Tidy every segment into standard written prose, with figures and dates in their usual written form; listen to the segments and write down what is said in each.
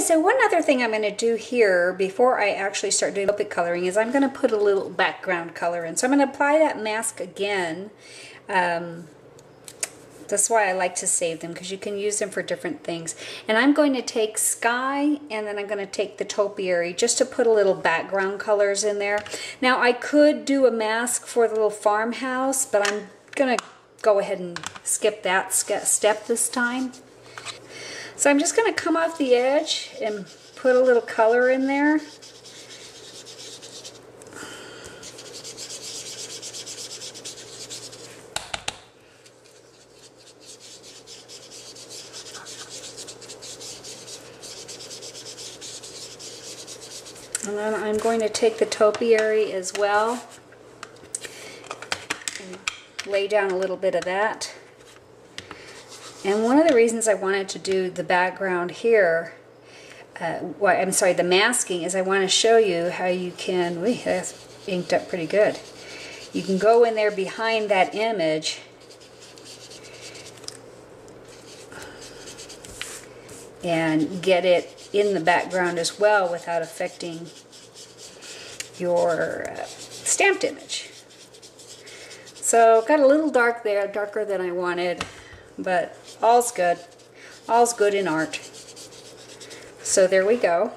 so one other thing I'm going to do here before I actually start doing Copic coloring is I'm going to put a little background color in. So I'm going to apply that mask again. That's why I like to save them, because you can use them for different things. And I'm going to take Sky, and then I'm going to take the Topiary just to put a little background colors in there. Now I could do a mask for the little farmhouse, but I'm going to go ahead and skip that step this time. So I'm just going to come off the edge and put a little color in there. And then I'm going to take the Topiary as well and lay down a little bit of that. And one of the reasons I wanted to do the background here, the masking, is I want to show you how you can, that's inked up pretty good. You can go in there behind that image and get it in the background as well without affecting your stamped image. So got a little dark there, darker than I wanted, but all's good. All's good in art. So there we go.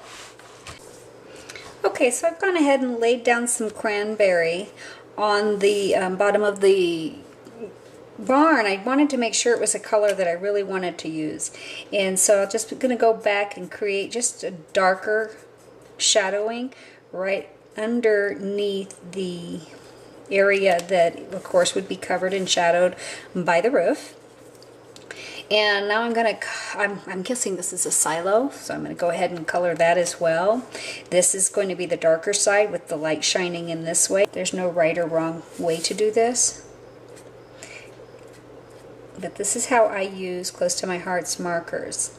Okay, so I've gone ahead and laid down some cranberry on the bottom of the barn. I wanted to make sure it was a color that I really wanted to use, and so I'm just going to go back and create just a darker shadowing right underneath the area that of course would be covered and shadowed by the roof. And now I'm guessing this is a silo, so I'm going to go ahead and color that as well. This is going to be the darker side with the light shining in this way. There's no right or wrong way to do this. But this is how I use Close to My Heart's markers.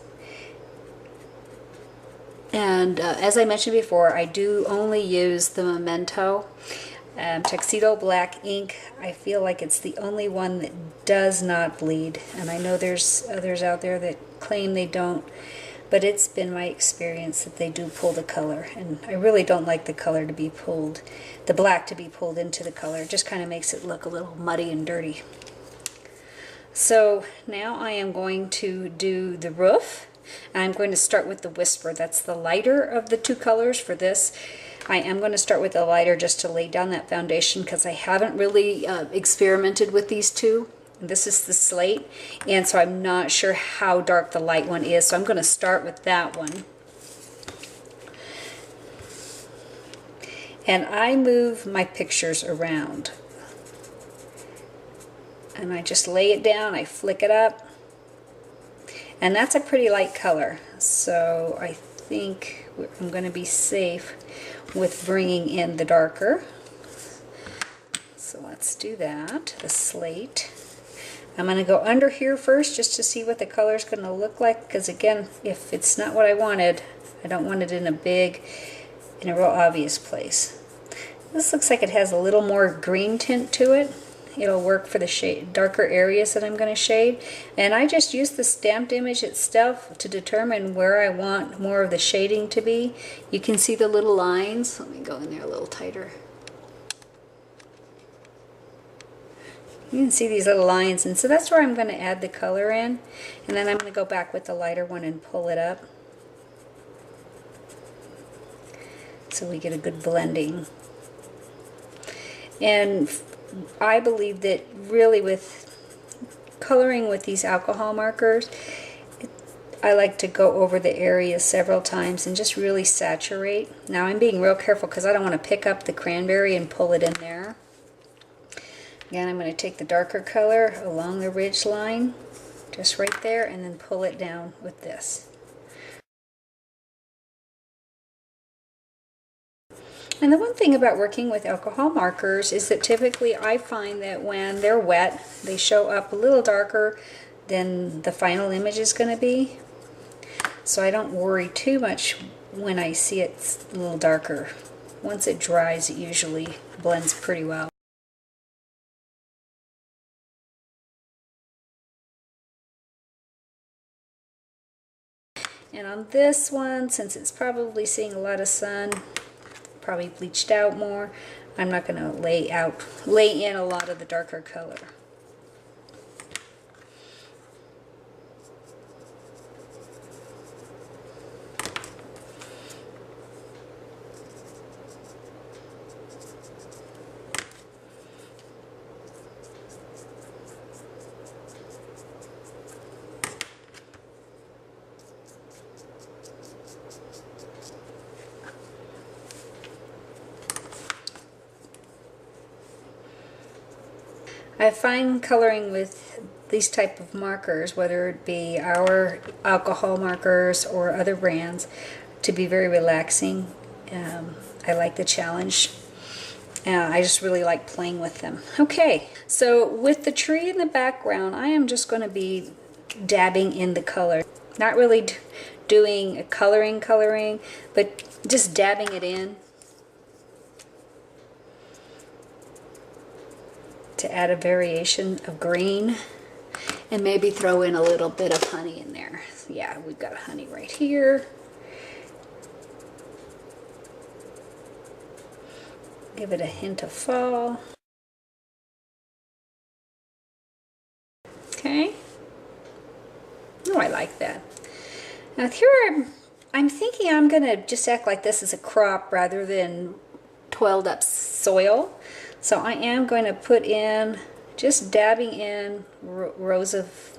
And as I mentioned before, I do only use the Memento Tuxedo Black ink. I feel like it's the only one that does not bleed. And I know there's others out there that claim they don't, but it's been my experience that they do pull the color. And I really don't like the color to be pulled, the black to be pulled into the color. It just kind of makes it look a little muddy and dirty. So now I am going to do the roof. I'm going to start with the Whisper. That's the lighter of the two colors for this. I am going to start with the lighter just to lay down that foundation, because I haven't really experimented with these two. This is the Slate, and so I'm not sure how dark the light one is, so I'm going to start with that one. And I move my pictures around. And I just lay it down, I flick it up, and that's a pretty light color, so I think I'm going to be safe with bringing in the darker. So let's do that, the Slate. I'm going to go under here first just to see what the color is going to look like, because again, if it's not what I wanted, I don't want it in a real obvious place. This looks like it has a little more green tint to it. It'll work for the darker areas that I'm going to shade. And I just use the stamped image itself to determine where I want more of the shading to be. You can see the little lines. Let me go in there a little tighter. You can see these little lines, and so that's where I'm going to add the color in. And then I'm going to go back with the lighter one and pull it up, so we get a good blending. And I believe that really with coloring with these alcohol markers, I like to go over the area several times and just really saturate. Now I'm being real careful because I don't want to pick up the cranberry and pull it in there. Again, I'm going to take the darker color along the ridge line, just right there, and then pull it down with this. And the one thing about working with alcohol markers is that typically I find that when they're wet, they show up a little darker than the final image is going to be. So I don't worry too much when I see it's a little darker. Once it dries, it usually blends pretty well. And on this one, since it's probably seeing a lot of sun, probably bleached out more, I'm not going to lay in a lot of the darker color. I find coloring with these type of markers, whether it be our alcohol markers or other brands, to be very relaxing. I like the challenge. I just really like playing with them. Okay, so with the tree in the background, I am just going to be dabbing in the color. Not really doing a coloring, but just dabbing it in to add a variation of green, and maybe throw in a little bit of honey in there. Yeah, we've got honey right here. Give it a hint of fall. Okay. Oh, I like that. Now here I'm thinking I'm going to just act like this is a crop rather than toiled up soil. So I am going to put in, just dabbing in rows of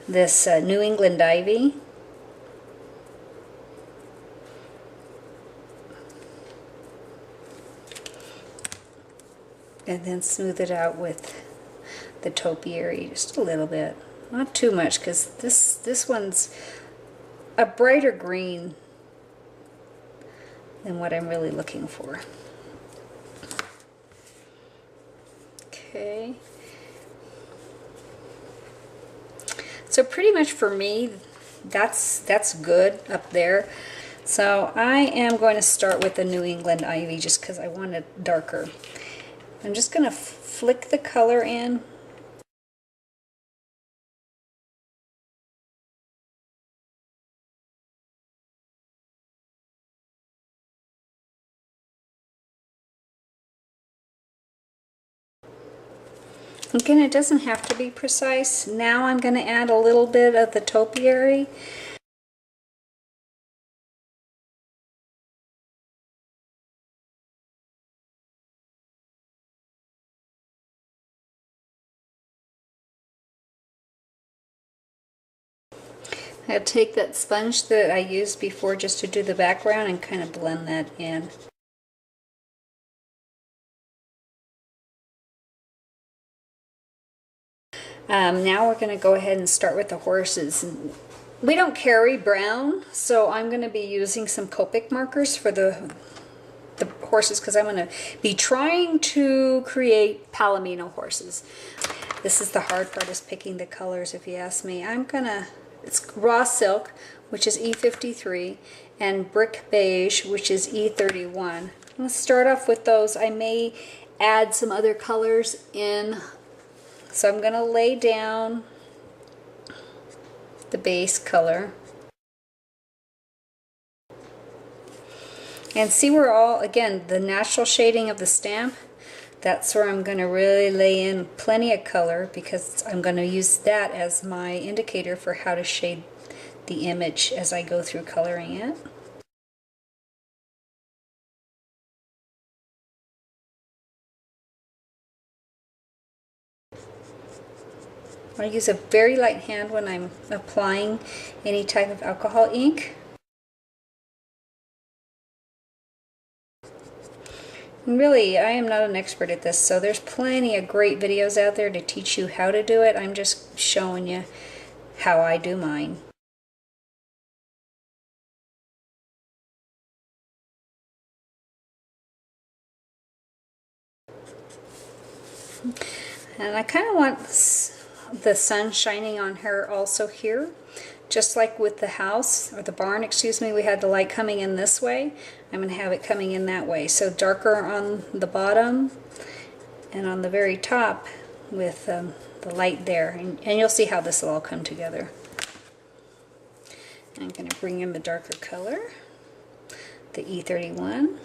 this New England ivy. And then smooth it out with the topiary just a little bit. Not too much, because this one's a brighter green than what I'm really looking for. Okay. So pretty much for me, that's good up there. So I am going to start with the New England ivy just because I want it darker. I'm just going to flick the color in. Again, it doesn't have to be precise. Now I'm going to add a little bit of the topiary. I'll take that sponge that I used before just to do the background and kind of blend that in. Now we're going to go ahead and start with the horses. We don't carry brown, so I'm going to be using some Copic markers for the horses because I'm going to be trying to create Palomino horses. This is the hard part, is picking the colors, if you ask me. It's raw silk, which is E53, and brick beige, which is E31. I'm going to start off with those. I may add some other colors in. So I'm going to lay down the base color. And see where again, the natural shading of the stamp, that's where I'm going to really lay in plenty of color, because I'm going to use that as my indicator for how to shade the image as I go through coloring it. I use a very light hand when I'm applying any type of alcohol ink. And really, I am not an expert at this, so there's plenty of great videos out there to teach you how to do it. I'm just showing you how I do mine. And I kind of want the sun shining on her also here. Just like with the house, or the barn, excuse me, we had the light coming in this way. I'm going to have it coming in that way. So darker on the bottom and on the very top with the light there. And you'll see how this will all come together. I'm going to bring in a darker color, the E31.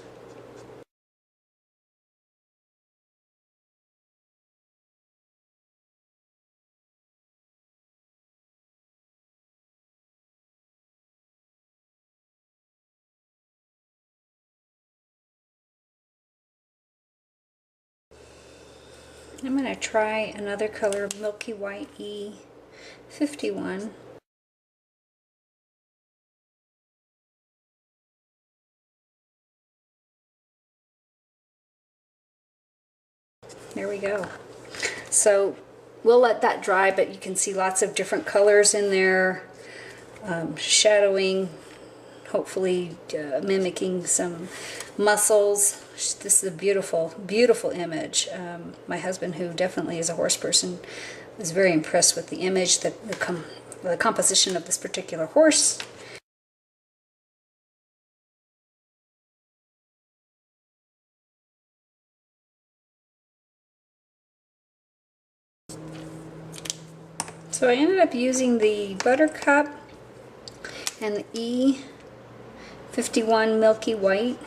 I'm going to try another color, Milky White E51. There we go. So we'll let that dry, but you can see lots of different colors in there, shadowing, hopefully mimicking some muscles. This is a beautiful, beautiful image. My husband, who definitely is a horse person, was very impressed with the image, the composition of this particular horse. So I ended up using the Buttercup and the E51 Milky White.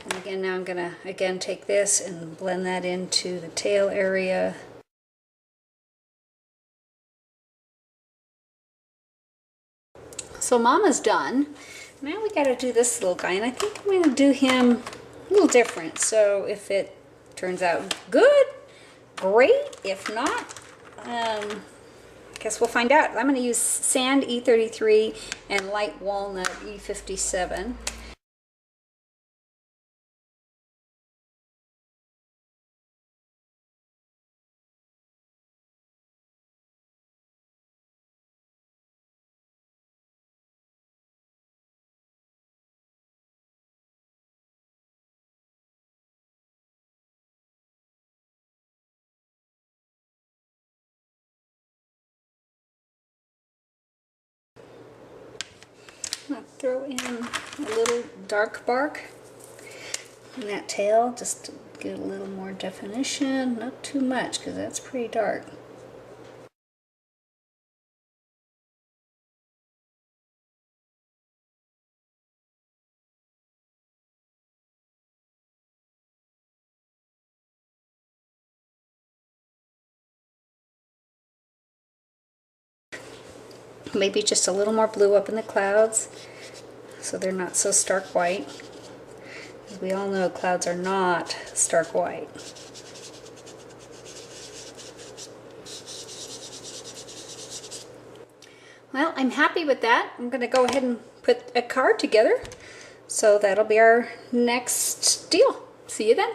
And again, now I'm going to again take this and blend that into the tail area. So Mama's done. Now we got to do this little guy, and I think I'm going to do him a little different. So if it turns out good, great. If not, I guess we'll find out. I'm going to use Sand E33 and Light Walnut E57. I'll throw in a little dark bark in that tail just to get a little more definition. Not too much because that's pretty dark. Maybe just a little more blue up in the clouds so they're not so stark white. As we all know, clouds are not stark white. Well, I'm happy with that. I'm going to go ahead and put a card together. So that'll be our next deal. See you then.